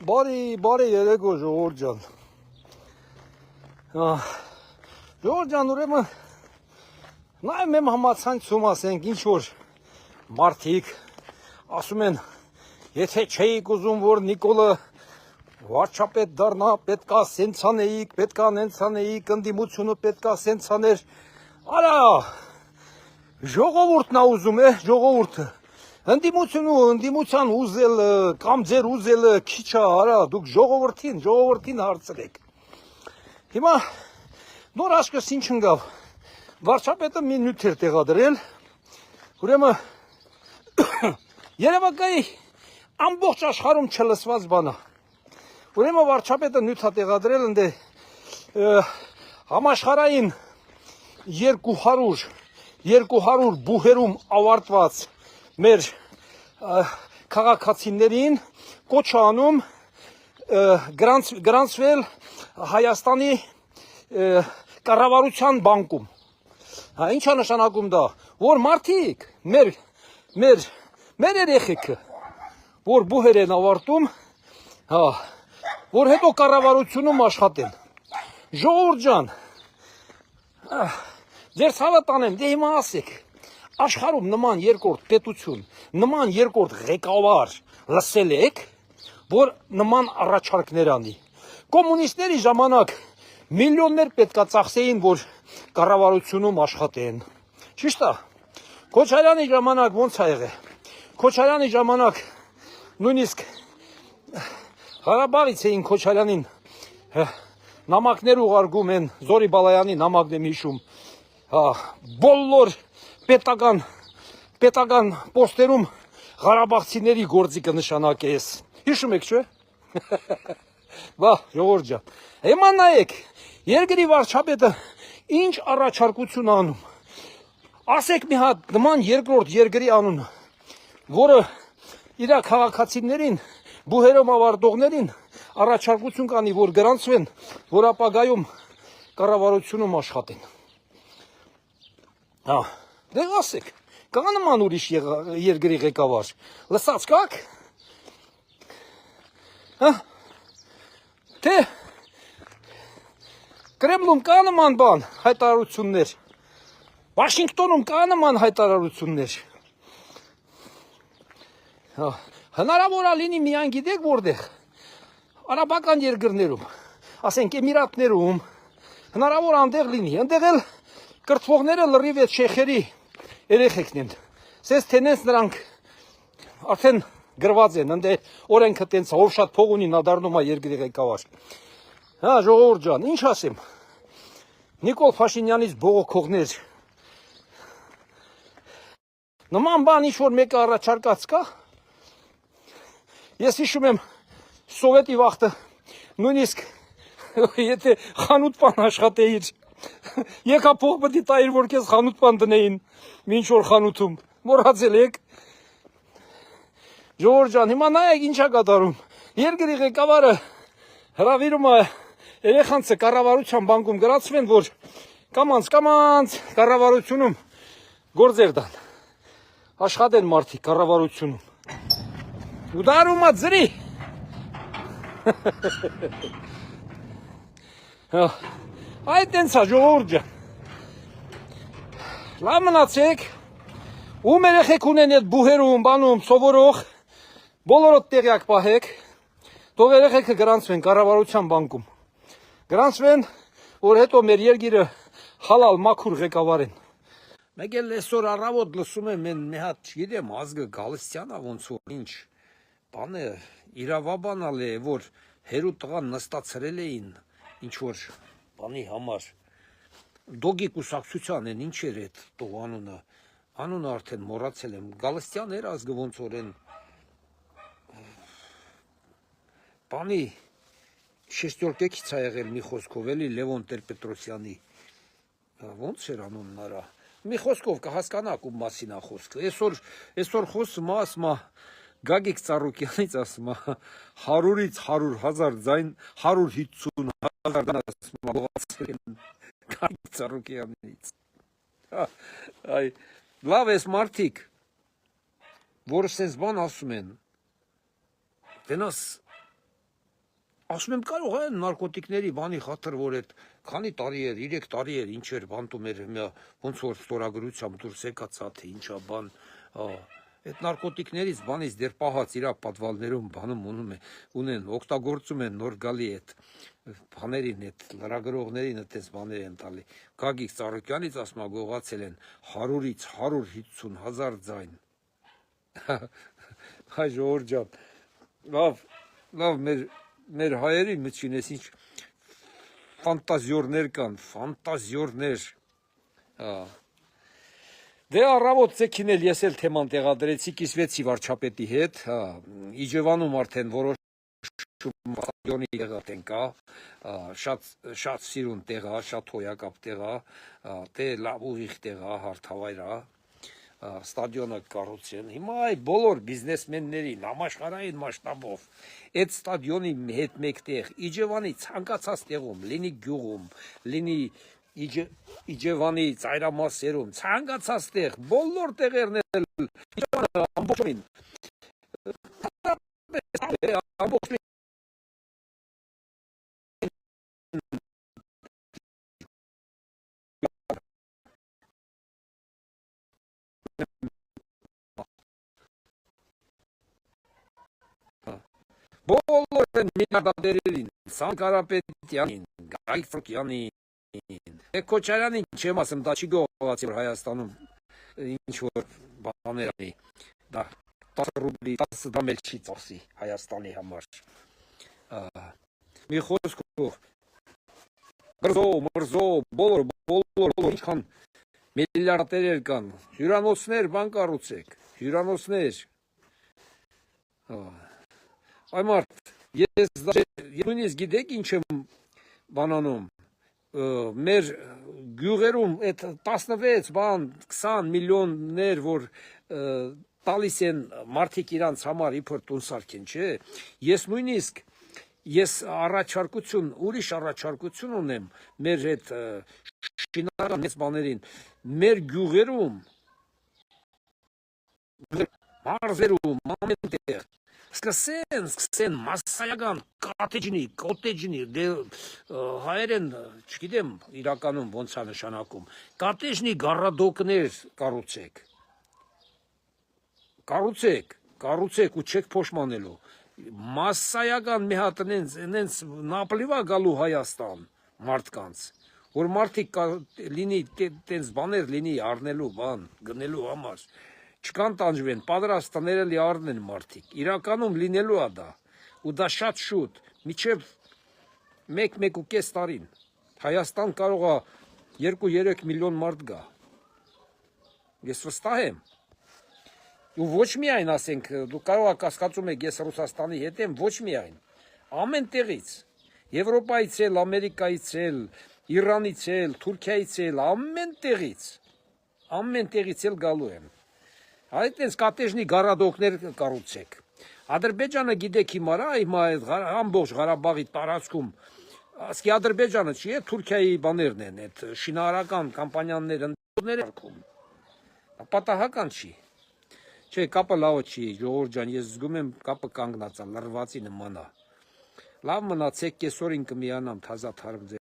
Բարի երեկո ժողովուրդ ջան։ Ժողովուրդ ջան, ուրեմն նայում եմ համացանցում ասենք ինչ որ մարդիկ ասում են, եթե չէիք ուզում որ Նիկոլը վարչապետ դառնա, պետքա սենց անեիք, պետքա նենց անեիք, ընդդիմությունը պետքա սենց աներ։ Արա ժողովուրդն է ուզում է, ժողովուրդը։ Ընդդիմության ուզելը կամ ձեր ուզելը քիչ է, արա, դուք ժողովրդին հարցրեք։ Հիմա նոր աշկս ինչ ընկավ։ Վարչապետը մի նյութ էր տեղադրել, ուրեմն Երևակայի ամբողջ աշխարհում չլսված բան է։ Ուրեմն վարչապետը նյութ է տեղադրել ընդ համաշխարհային 200 բուհերում ավարտված մեր քաղաքացիներին կոչ անում գրանցվել Հայաստանի կառավարության բանկում։ Ինչ է նշանակում դա, որ մարդիկ մեր երեխեքը, որ բուհեր են ավարտում, որ հետո կառավարությունում աշխատեն։ Ժողովուրդ ջան, ձեր ցավը տանեմ, դե հիմա ասեք, աշխարհում նման երկրորդ պետություն, նման երկրորդ ղեկավար լսել եք, որ նման առաջարկներ անի։ Կոմունիստների ժամանակ միլիոններ պետքա ծախսեին, որ կառավարությունում աշխատեն։ Ճիշտ է։ Քոչարյանի ժամանակ ոնց ա եղել։ Քոչարյանի ժամանակ նույնիսկ Ղարաբաղից էին Քոչարյանին նամակներ ուղարկում են, Զորի Բալայանի նամակն եմ հիշում։ Բոլոր պետական պոստերում Ղարաբաղցիների գործիքը նշանակես։ Հիշում եք, չէ՞։ Բա, ժողովուրդ ջան։ Հիմա նայեք, երկրի վարչապետը ինչ առաջարկություն անում։ Ասեք մի հատ նման երկրորդ երկրի անունը, որը իր քաղաքացիներին, բուհերում ավարտողներին առաջարկություն կանի, որ գրանցվեն, որ ապագայում կառավարությունում աշխատեն։ Դե ասեք, կա նման ուրիշ երկրի ղեկավար, լսած կաք։ Թե Կրեմլում կա նման բան, հայտարարություններ, Վաշինգտոնում կա նման հայտարարություններ։ Հնարավոր է լինի միայն գիտեք որտեղ, արաբական երկրներում, ասենք Էմիրատներում, հնարավոր անտեղ լինի, այնտեղ էլ կրթվողները լրիվ այդ շեխերի երեխեքն են։ Սենց թենենց նրանք արդեն գրված են, ընդ օրենքը տենց ով շատ փող ունի, նա դառնում է երկրի ղեկավար։ Ժողովուրդ ջան, ինչ ասեմ։ Նիկոլ Փաշինյանից բողոքողներ։ Նման բան ինչ որ մեկը առաջարկած կա։ Ես հիշում եմ սովետի վաղտը, նույնիսկ եթե խանութ-պան աշխատեիր, եկա փող պետք է տայիր, որ քեզ խանութ-պան դնեին, ինչ որ խանութում, մոռացել եք։ Ժողովուրդ ջան, հիմա նայեք ինչ է կատարում։ Երկրի ղեկավարը հրավիրում է երեխանցը կառավարության բանկում գրանցվեն, որ կամանց կառավարությունում գործեր տան։ Աշխատեն մարդիկ կառավարությունում։ Ու դարում է ձրի։ Այդ տենց է ժողովուրդ ջան։ Լավ մնացեք, ում երեխեք ունեն այդ բուհերում, բանում, սովորող, բոլորոդ տեղյակ պահեք, թող երեխեքը գրանցվեն կառավարության բանկում։ Գրանցվեն, որ հետո մեր երկիրը հալալ մաքուր ղեկավարեն։ Մեկ էլ այսօր առավոտ լսում եմ մի հատ, չգիտեմ, Ազգը Գալստյանը ոնց որ ինչ բան է, իրավաբանալ է, որ հերու տղան նստացրել էին ինչ որ բանի համար։ Դոգի կուսակցության են, ինչ էր այդ տող անունը արդեն մոռացել եմ, Գալստյան էր Ազգը ոնց որ են բանի շեստյորկեքից է եղել մի խոսքով էլի Լևոն Տեր-Պետրոսյանի, ոնց էր անունն արա, մի խոսքով կհասկանաք ում մասին է խոսքը, այսօր խոսում է, ասում է Գագիկ Ծառուկյանից, ասում է 100-ից 100,000 ձայն 150,000 ասում է բողացել են Գագիկ Ծառուկյանից։ Լավ ես մարդիկ, որ սենց բան ասում են, դենաս ասում եմ կարող է նարկոտիկների բանի խաթր, որ այդ քանի տարի էր, 3 տարի էր, ինչ էր բանտում էր, ոնց որ ստորագրությամբ դուրս եկածա, թե ինչա բան, այդ նարկոտիկներից բանից դեռ պահած իրա պատվալներում բանում ունեն, օգտագործում են նոր գալի այդ բաներին, այդ լրագրողներին այդպես բաներ են տալի։ Գագիկ Ծառուկյանից ասում է գողացել են 100-ից 150 հազար ձայն։ Հայ ժողովուրդ ջան, լավ մեր հայերի միջին ես ինչ ֆանտազիորներ կան, ֆանտազիորներ։ Դե առավոտ ցեքինել ես էլ թեման տեղադրեցի, կիսվեցի վարչապետի հետ, Իջևանում արդեն որոշում ստադիոնի տեղը կա, շատ սիրուն տեղ է, շատ հոյակապ տեղ է, դե լավ ուղիղ տեղ է, հարթավայր է, ստադիոնը կառուցեն։ Հիմա այ բոլոր բիզնեսմեններին համաշխարհային մասշտաբով այդ ստադիոնի հետ մեկտեղ Իջևանի ցանկացած տեղում, լինի գյուղում, լինի Իջևանի ծայրամասերում, ցանկացած տեղ, բոլոր տեղերն էլ Իջևանը ամբողջովին ամբողջովին բոլոր են միլիարդերերին, Սան Կարապետյանին, Գայիկ Ծառուկյանին, Քոչարյանին չեմ ասում, դա չի գողացել որ Հայաստանում ինչ որ բաներ անի, դա 10 ռուբլի 10 դրամ էլ չի ծախսի Հայաստանի համար։ Մի խոսքով մրզո, բոլոր ինչքան միլիարդերեր կան, հյուրանոցներ բան կառուցեք, հյուրանոցներ։ Այ մարդ, ես նույնիսկ գիտեք ինչ եմ բանանում, մեր գյուղերում այդ 16 բան 20 միլիոններ որ տալիս են մարդիկ իրանց համար իբր տուն սարքեն, չէ, ես ուրիշ առաջարկություն ունեմ մեր այդ շինարարական մեծ բաներին, մեր գյուղերում, մարզերում, ամեն տեղ սկսեն մասսայական կոտեջնի, դե հայերեն, չգիտեմ իրականում ոնց է նշանակում, կոտեջնի գարադոկներ կառուցեք ու չեք փոշմանելու, մասսայական մի հատ նենց նապլիվա գալու Հայաստան մարդկանց, որ մարդիկ լինի տենց բաներ լինի առնելու բան, գնելու համար, չկան տանջվեն, պատրաստ տները լի առնեն մարդիկ, իրականում լինելու է դա, ու դա շատ շուտ, միջև 1-1.5 տարին, Հայաստան կարող է 2-3 միլիոն մարդ գա, ես վստահ եմ, ու ոչ միայն ասենք, դու կարող եք կասկածում եք ես Ռուսաստանի հետ եմ, ոչ միայն, ամեն տեղից, Եվրոպայից էլ, Ամերիկայից էլ, Իրանից էլ, Թուրքիայից էլ, ամեն տեղից էլ գալու են, այդ տենց կոտեջնի գարադոկներ կառուցեք, Ադրբեջանը գիտեք հիմա ամբողջ Ղարաբաղի տարածքում, ասկի Ադրբեջանը չի, Թուրքիայի բաներն են, այդ շինարարական կամպանիաները ներարկում, պատահական չի, չէ, կապը լավը չի, ժողովուրդ ջան, ես զգում եմ կապը կանգնած է, լրվածի նման է, լավ մնացեք, կեսօրին կմիանամ, թազա թարմ ձեզ